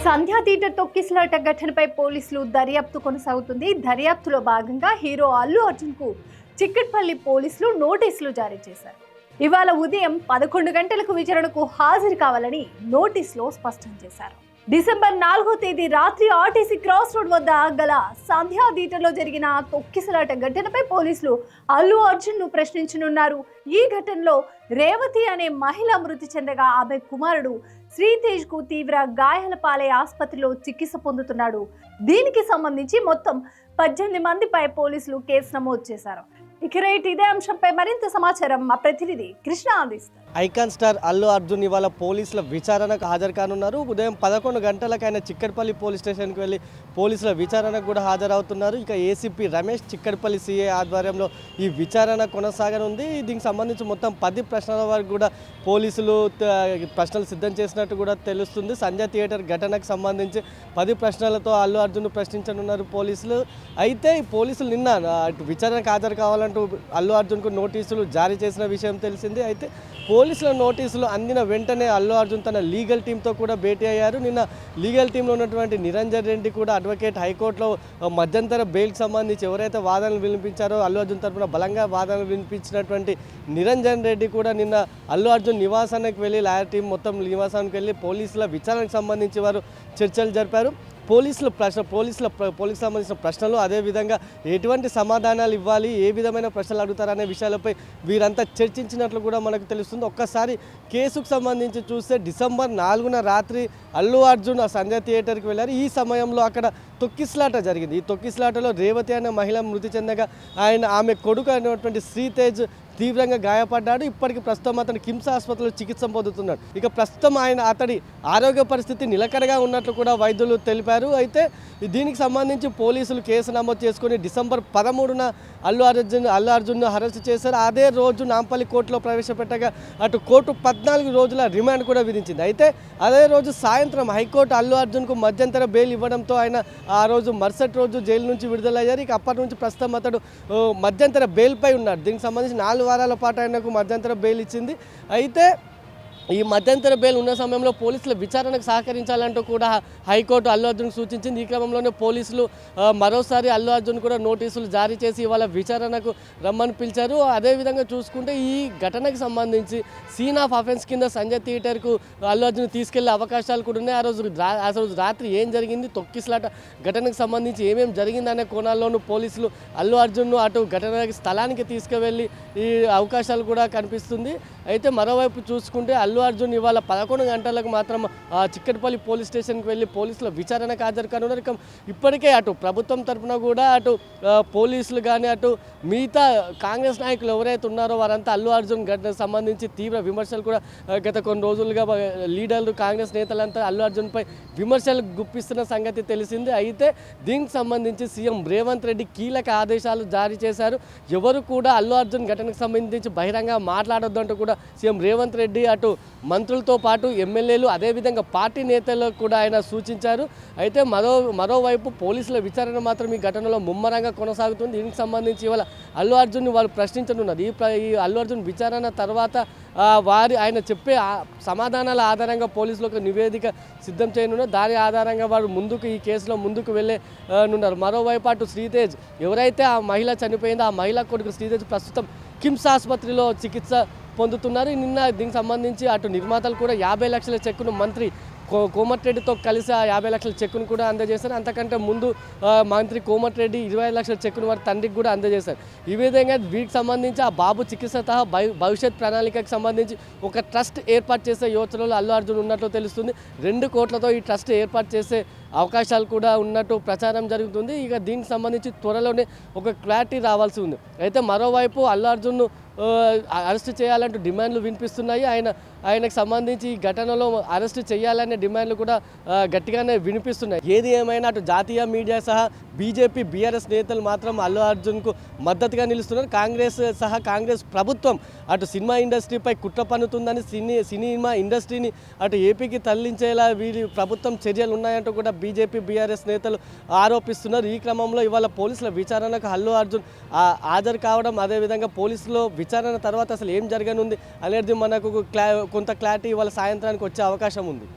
సంధ్యా theatre తొక్కిసలాట ఘటనపై పోలీసులు దర్యాప్తు కొనసాగుతుంది. దర్యాప్తులో భాగంగా హీరో అల్లు అర్జున్ కు చిక్కట్పల్లి పోలీసులు నోటీసులు జారీ చేశారు. ఇవాళ ఉదయం 11 గంటలకు విచారణకు హాజరు కావాలని నోటీసులో స్పష్టం చేశారు. డిసెంబర్ 4వ తేదీ రాత్రి ఆర్టీసీ క్రాస్ రోడ్ వద్ద గల సంధ్యా థియేటర్లో జరిగిన తొక్కిసలాట ఘటనపై పోలీసులు అల్లు అర్జున్ ను ప్రశ్నించనున్నారు. ఈ ఘటనలో రేవతి అనే మహిళ మృతి చెందగా ఆమె కుమారుడు శ్రీతేజ్ కు తీవ్ర గాయాల పాలై ఆసుపత్రిలో చికిత్స పొందుతున్నాడు. దీనికి సంబంధించి మొత్తం 18 మందిపై పోలీసులు కేసు నమోదు చేశారు. ఇదే అంశంపై మరింత సమాచారం మా ప్రతినిధి కృష్ణ అందిస్తారు. ఐకాన్ స్టార్ అల్లు అర్జున్ ఇవాళ పోలీసుల విచారణకు హాజరు కానున్నారు. ఉదయం 11 గంటలకు ఆయన చిక్కడపల్లి పోలీస్ స్టేషన్కి వెళ్ళి పోలీసుల విచారణకు కూడా హాజరవుతున్నారు. ఇక ఏసీపీ రమేష్ చిక్కడపల్లి సిఐ ఆధ్వర్యంలో ఈ విచారణ కొనసాగనుంది. దీనికి సంబంధించి మొత్తం 10 ప్రశ్నల వరకు కూడా పోలీసులు ప్రశ్నలు సిద్ధం చేసినట్టు కూడా తెలుస్తుంది. సంధ్యా థియేటర్ ఘటనకు సంబంధించి 10 ప్రశ్నలతో అల్లు అర్జున్ ప్రశ్నించనున్నారు పోలీసులు. అయితే ఈ పోలీసులు నిన్న విచారణకు హాజరు కావాలంటూ అల్లు అర్జున్కు నోటీసులు జారీ చేసిన విషయం తెలిసింది. అయితే పోలీసుల నోటీసులు అందిన వెంటనే అల్లు అర్జున్ తన లీగల్ టీంతో కూడా భేటీ అయ్యారు. నిన్న లీగల్ టీంలో ఉన్నటువంటి నిరంజన్ రెడ్డి కూడా అడ్వకేట్ హైకోర్టులో మధ్యంతర బెయిల్కి సంబంధించి ఎవరైతే వాదనలు వినిపించారో అల్లు అర్జున్ తరఫున బలంగా వాదనలు వినిపించినటువంటి నిరంజన్ రెడ్డి కూడా నిన్న అల్లు అర్జున్ నివాసానికి వెళ్ళి లాయర్ టీం మొత్తం నివాసానికి వెళ్ళి పోలీసుల విచారణకు సంబంధించి వారు చర్చలు జరిపారు. పోలీసులకు సంబంధించిన ప్రశ్నలు, అదేవిధంగా ఎటువంటి సమాధానాలు ఇవ్వాలి, ఏ విధమైన ప్రశ్నలు అడుగుతారనే విషయాలపై వీరంతా చర్చించినట్లు కూడా మనకు తెలుస్తుంది. ఒక్కసారి కేసుకు సంబంధించి చూస్తే డిసెంబర్ 4న రాత్రి అల్లు అర్జున్ సంధ్యా థియేటర్కి వెళ్ళారు. ఈ సమయంలో అక్కడ తొక్కిసలాట జరిగింది. ఈ తొక్కిసలాటలో రేవతి అనే మహిళ మృతి చెందగా ఆమె కొడుకు అయినటువంటి శ్రీతేజ్ తీవ్రంగా గాయపడ్డాడు. ఇప్పటికి ప్రస్తుతం అతను కిమ్స్ ఆసుపత్రిలో చికిత్స పొందుతున్నాడు. ఇక ప్రస్తుతం అతడి ఆరోగ్య పరిస్థితి నిలకడగా ఉన్నట్లు కూడా వైద్యులు తెలిపారు. అయితే దీనికి సంబంధించి పోలీసులు కేసు నమోదు చేసుకుని డిసెంబర్ 13న అల్లు అర్జున్ను అరెస్ట్ చేశారు. అదే రోజు నాంపల్లి కోర్టులో ప్రవేశపెట్టగా అటు కోర్టు 14 రోజుల రిమాండ్ కూడా విధించింది. అయితే అదే రోజు సాయంత్రం హైకోర్టు అల్లు అర్జున్కు మధ్యంతర బెయిల్ ఇవ్వడంతో ఆయన ఆ రోజు మరుసటి రోజు జైలు నుంచి విడుదలయ్యారు. ఇక అప్పటి నుంచి ప్రస్తుతం అతడు మధ్యంతర బెయిల్పై ఉన్నాడు. దీనికి సంబంధించి 4 వారాల పాటు ఆయనకు మధ్యంతర బెయిల్ ఇచ్చింది. అయితే ఈ మధ్యంతర బెయిల్ ఉన్న సమయంలో పోలీసుల విచారణకు సహకరించాలంటూ కూడా హైకోర్టు అల్లు అర్జున్కు సూచించింది. ఈ క్రమంలోనే పోలీసులు మరోసారి అల్లు అర్జున్ కూడా నోటీసులు జారీ చేసి ఇవాళ విచారణకు రమ్మని పిలిచారు. అదేవిధంగా చూసుకుంటే ఈ ఘటనకు సంబంధించి సీన్ ఆఫ్ అఫెన్స్ కింద సంజయ్ థియేటర్కు అల్లు అర్జున్ తీసుకెళ్లే అవకాశాలు కూడా ఉన్నాయి. ఆ రోజు రాత్రి ఏం జరిగింది, తొక్కిసలాట ఘటనకు సంబంధించి ఏమేమి జరిగిందనే కోణాల్లోనూ పోలీసులు అల్లు అర్జున్ను అటు ఘటన స్థలానికి తీసుకువెళ్ళి ఈ అవకాశాలు కూడా కనిపిస్తుంది. అయితే మరోవైపు చూసుకుంటే అల్లు అర్జున్ ఇవాళ 11 గంటలకు మాత్రం చిక్కడపల్లి పోలీస్ స్టేషన్కి వెళ్ళి పోలీసుల విచారణకు హాజరు కానున్నారు. ఇప్పటికే అటు ప్రభుత్వం తరఫున కూడా అటు పోలీసులు కానీ అటు మిగతా కాంగ్రెస్ నాయకులు ఎవరైతే ఉన్నారో వారంతా అల్లు అర్జున్ ఘటనకు సంబంధించి తీవ్ర విమర్శలు కూడా గత కొన్ని రోజులుగా లీడర్లు కాంగ్రెస్ నేతలంతా అల్లు అర్జున్పై విమర్శలు గుప్పిస్తున్న సంగతి తెలిసింది. అయితే దీనికి సంబంధించి సీఎం రేవంత్ రెడ్డి కీలక ఆదేశాలు జారీ చేశారు. ఎవరు కూడా అల్లు అర్జున్ ఘటనకు సంబంధించి బహిరంగ మాట్లాడొద్దంటూ కూడా సీఎం రేవంత్ రెడ్డి అటు మంత్రులతో పాటు ఎమ్మెల్యేలు అదేవిధంగా పార్టీ నేతలకు కూడా ఆయన సూచించారు. అయితే మరోవైపు పోలీసుల విచారణ మాత్రం ఈ ఘటనలో ముమ్మరంగా కొనసాగుతుంది. దీనికి సంబంధించి ఇవాళ అల్లు అర్జున్ని వాళ్ళు ప్రశ్నించనున్నారు. ఈ అల్లు అర్జున్ విచారణ తర్వాత ఆయన చెప్పే సమాధానాల ఆధారంగా పోలీసులు ఒక నివేదిక సిద్ధం చేయనున్నారు. దాని ఆధారంగా వారు ఈ కేసులో ముందుకు వెళ్ళనున్నారు. మరోవైపు అటు శ్రీతేజ్ ఎవరైతే ఆ మహిళ చనిపోయిందో ఆ మహిళ కొడుకు శ్రీతేజ్ ప్రస్తుతం కిమ్స్ ఆసుపత్రిలో చికిత్స పొందుతున్నారు. నిన్న దీనికి సంబంధించి అటు నిర్మాతలు కూడా 50 లక్షల చెక్కును మంత్రి కోమటిరెడ్డితో కలిసి 50 లక్షల చెక్కును కూడా అందజేశారు. అంతకంటే ముందు మంత్రి కోమటిరెడ్డి 25 లక్షల చెక్కును వారి తండ్రికి కూడా అందజేశారు. ఈ విధంగా వీటికి సంబంధించి ఆ బాబు చికిత్స భవిష్యత్ ప్రణాళికకు సంబంధించి ఒక ట్రస్ట్ ఏర్పాటు చేసే యోచనలో అల్లు అర్జున్ ఉన్నట్లు తెలుస్తుంది. 2 కోట్లతో ఈ ట్రస్ట్ ఏర్పాటు చేసే అవకాశాలు కూడా ఉన్నట్టు ప్రచారం జరుగుతుంది. ఇక దీనికి సంబంధించి త్వరలోనే ఒక క్లారిటీ రావాల్సి ఉంది. అయితే మరోవైపు అల్లు అర్జున్ను అరెస్ట్ చేయాలంటూ డిమాండ్లు వినిపిస్తున్నాయి. ఆయనకు సంబంధించి ఈ ఘటనలో అరెస్ట్ చేయాలనే డిమాండ్లు కూడా గట్టిగానే వినిపిస్తున్నాయి. ఏది ఏమైనా అటు జాతీయ మీడియా సహా బీజేపీ బీఆర్ఎస్ నేతలు మాత్రం అల్లు అర్జున్కు మద్దతుగా నిలుస్తున్నారు. కాంగ్రెస్ ప్రభుత్వం అటు సినిమా ఇండస్ట్రీపై కుట్ర పన్నుతుందని సినిమా ఇండస్ట్రీని అటు ఏపీకి తరలించేలా వీరి ప్రభుత్వం చర్యలు ఉన్నాయంటూ కూడా బీజేపీ బీఆర్ఎస్ నేతలు ఆరోపిస్తున్నారు. ఈ క్రమంలో ఇవాళ పోలీసుల విచారణకు అల్లు అర్జున్ హాజరు కావడం, అదేవిధంగా పోలీసులో విచారణ తర్వాత అసలు ఏం జరగనుంది అనేది మనకు కొంత క్లారిటీ ఇవాళ సాయంత్రానికి వచ్చే అవకాశం ఉంది.